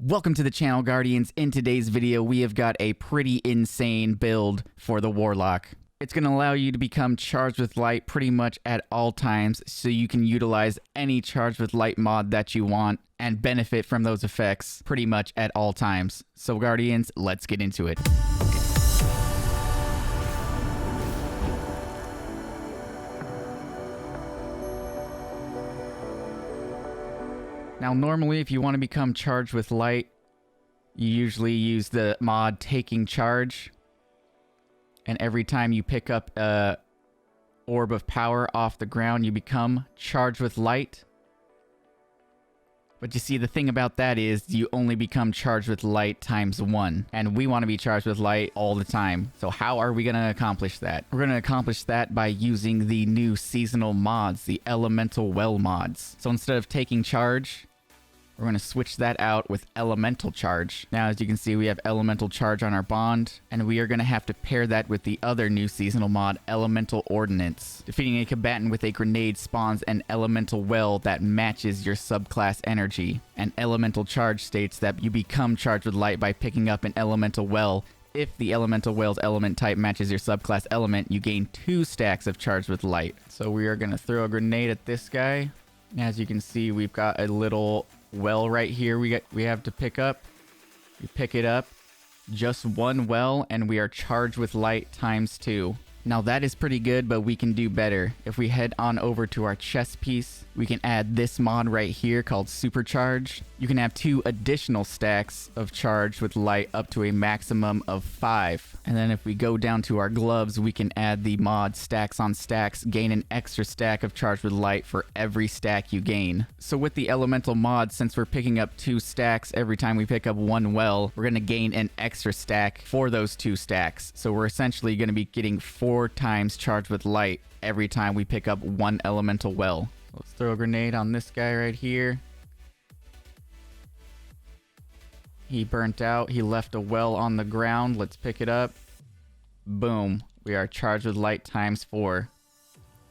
Welcome to the channel, Guardians. In today's video, we have got a pretty insane build for the Warlock. It's going to allow you to become charged with light pretty much at all times, so you can utilize any charged with light mod that you want and benefit from those effects pretty much at all times. So Guardians, let's get into it. Now, normally, if you want to become charged with light, you usually use the mod Taking Charge. And every time you pick up a orb of power off the ground, you become charged with light. But you see, the thing about that is you only become charged with light times 1. And we want to be charged with light all the time. So how are we going to accomplish that? We're going to accomplish that by using the new seasonal mods, the Elemental Well mods. So instead of Taking Charge, we're going to switch that out with Elemental Charge. Now, as you can see, we have Elemental Charge on our bond, and we are going to have to pair that with the other new seasonal mod, Argent Ordnance. Defeating a combatant with a grenade spawns an Elemental Well that matches your subclass energy. And Elemental Charge states that you become charged with light by picking up an Elemental Well. If the Elemental Well's element type matches your subclass element, you gain 2 stacks of charged with light. So we are going to throw a grenade at this guy. As you can see, we've got a little well right here we have to pick up. We pick it up, just one well, and we are charged with light times 2. Now that is pretty good, but we can do better. If we head on over to our chest piece, we can add this mod right here called Supercharge. You can have 2 additional stacks of charge with light up to a maximum of 5. And then if we go down to our gloves, we can add the mod Stacks on Stacks, gain an extra stack of charge with light for every stack you gain. So with the elemental mod, since we're picking up 2 stacks every time we pick up 1 well, we're going to gain an extra stack for those 2 stacks. So we're essentially going to be getting 4 times charged with light every time we pick up 1 elemental well. Let's throw a grenade on this guy right here. He burnt out. He left a well on the ground. Let's pick it up. Boom. We are charged with light times 4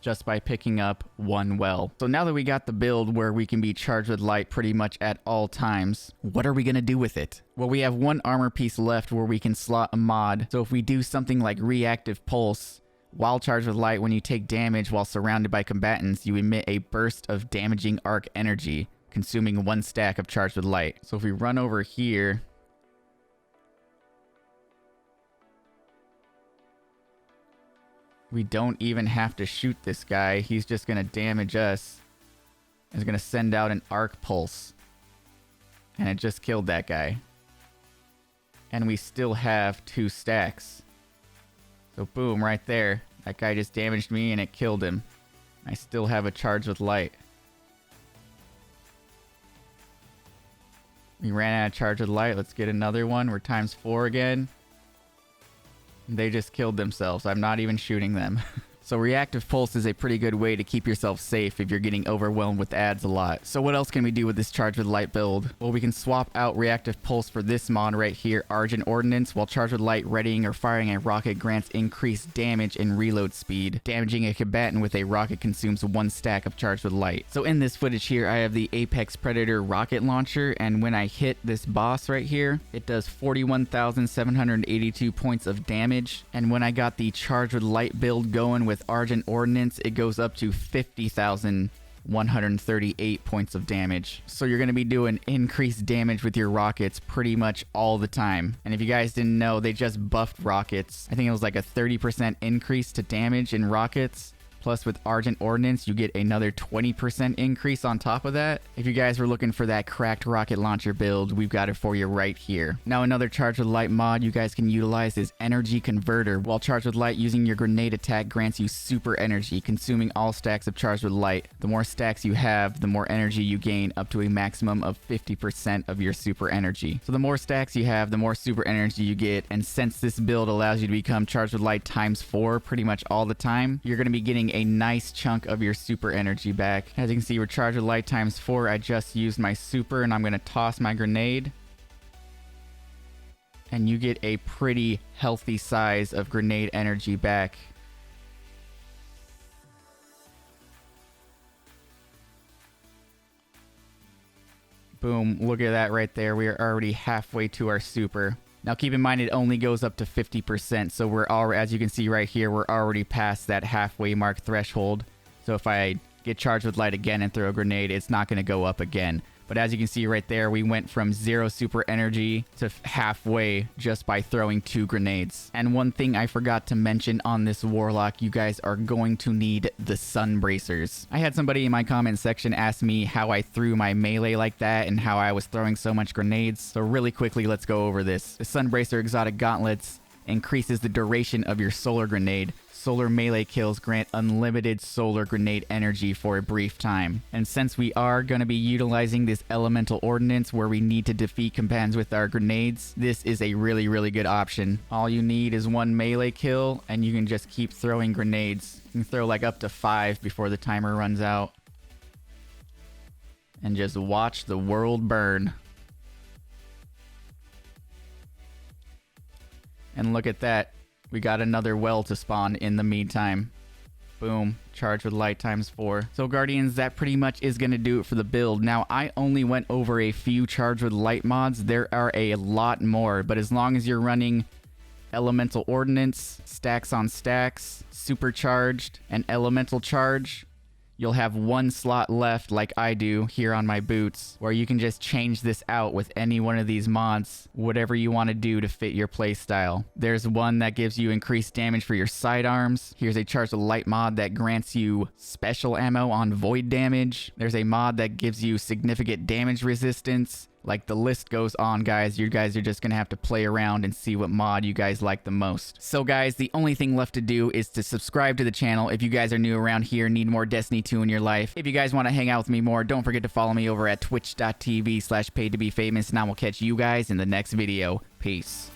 just by picking up 1 well. So now that we got the build where we can be charged with light pretty much at all times, what are we going to do with it? Well, we have 1 armor piece left where we can slot a mod. So if we do something like Reactive Pulse, while charged with light, when you take damage while surrounded by combatants, you emit a burst of damaging arc energy, consuming 1 stack of charged with light. So if we run over here, we don't even have to shoot this guy. He's just going to damage us. He's going to send out an arc pulse. And it just killed that guy. And we still have 2 stacks. So boom, right there. That guy just damaged me and it killed him. I still have a charge with light. We ran out of charge with light. Let's get another one. We're times 4 again. They just killed themselves. I'm not even shooting them. So Reactive Pulse is a pretty good way to keep yourself safe if you're getting overwhelmed with ads a lot. So what else can we do with this charge with light build? Well, we can swap out Reactive Pulse for this mod right here, Argent Ordnance. While charged with light, readying or firing a rocket grants increased damage and reload speed. Damaging a combatant with a rocket consumes 1 stack of charged with light. So in this footage here, I have the Apex Predator rocket launcher, and when I hit this boss right here, it does 41,782 points of damage. And when I got the charged with light build going with Argent Ordnance, it goes up to 50,138 points of damage. So you're going to be doing increased damage with your rockets pretty much all the time. And if you guys didn't know, they just buffed rockets. I think it was like a 30% increase to damage in rockets. Plus with Argent Ordnance, you get another 20% increase on top of that. If you guys were looking for that cracked rocket launcher build, we've got it for you right here. Now another charge with light mod you guys can utilize is Energy Converter. While charged with light, using your grenade attack grants you super energy, consuming all stacks of charged with light. The more stacks you have, the more energy you gain, up to a maximum of 50% of your super energy. So the more stacks you have, the more super energy you get. And since this build allows you to become charged with light times 4 pretty much all the time, you're going to be getting a nice chunk of your super energy back. As you can see, we're charged with light times 4. I just used my super and I'm going to toss my grenade. And you get a pretty healthy size of grenade energy back. Boom, look at that right there. We are already halfway to our super. Now keep in mind it only goes up to 50%, so we're already, as you can see right here, we're already past that halfway mark threshold. So if I get charged with light again and throw a grenade, it's not going to go up again. But as you can see right there, we went from 0 super energy to halfway just by throwing 2 grenades. And one thing I forgot to mention on this Warlock, you guys are going to need the sun bracers. I had somebody in my comment section ask me how I threw my melee like that and how I was throwing so much grenades. So really quickly, let's go over this. The sun bracer exotic gauntlets increases the duration of your solar grenade. Solar melee kills grant unlimited solar grenade energy for a brief time. And since we are going to be utilizing this elemental ordnance where we need to defeat combatants with our grenades, this is a really, really good option. All you need is 1 melee kill and you can just keep throwing grenades. You can throw like up to 5 before the timer runs out. And just watch the world burn. And look at that. We got another well to spawn in the meantime. Boom. Charge with light times 4. So Guardians, that pretty much is going to do it for the build. Now, I only went over a few charge with light mods. There are a lot more, but as long as you're running Elemental Ordnance, stacks on stacks, supercharged, and elemental charge, you'll have 1 slot left like I do here on my boots, where you can just change this out with any one of these mods, whatever you want to do to fit your playstyle. There's one that gives you increased damage for your sidearms. Here's a charge with light mod that grants you special ammo on void damage. There's a mod that gives you significant damage resistance. Like, the list goes on, guys. You guys are just going to have to play around and see what mod you guys like the most. So, guys, the only thing left to do is to subscribe to the channel if you guys are new around here, need more Destiny 2 in your life. If you guys want to hang out with me more, don't forget to follow me over at twitch.tv/paidtobefamous, and I will catch you guys in the next video. Peace.